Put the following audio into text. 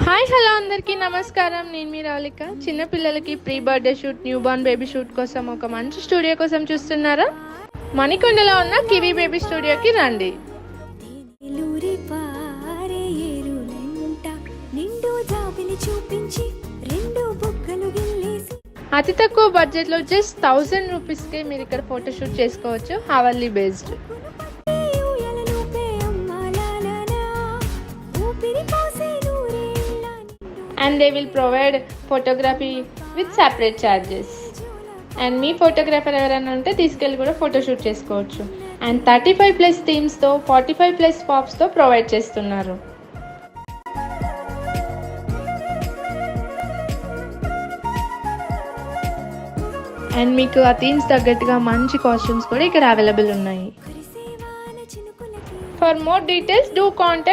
Hi hello అందరికీ నమస్కారం. నేను మీ రాలిక. చిన్నపిల్లలకి pre birthday shoot, new born baby shoot కోసం ఒక మంచి స్టూడియో కోసం చూస్తున్నారా? మణికొండలో ఉన్న కివీ బేబీ స్టూడియోకి రండి. అతి తక్కువ బడ్జెట్లో జస్ట్ 1000 రూపీస్కే మీరు ఇక్కడ ఫోటోషూట్ చేసుకోవచ్చు. Hourly based. And they will provide photography with separate charges. And me photographer ఎవరైనా ఉంటే తీసుకెళ్ళి కూడా ఫోటోషూట్ చేసుకోవచ్చు. అండ్ 35+ థీమ్స్తో 45+ పాప్స్తో ప్రొవైడ్ చేస్తున్నారు. అండ్ మీకు ఆ థీమ్స్ తగ్గట్టుగా మంచి కాస్ట్యూమ్స్ కూడా ఇక్కడ అవైలబుల్ ఉన్నాయి. For more details do contact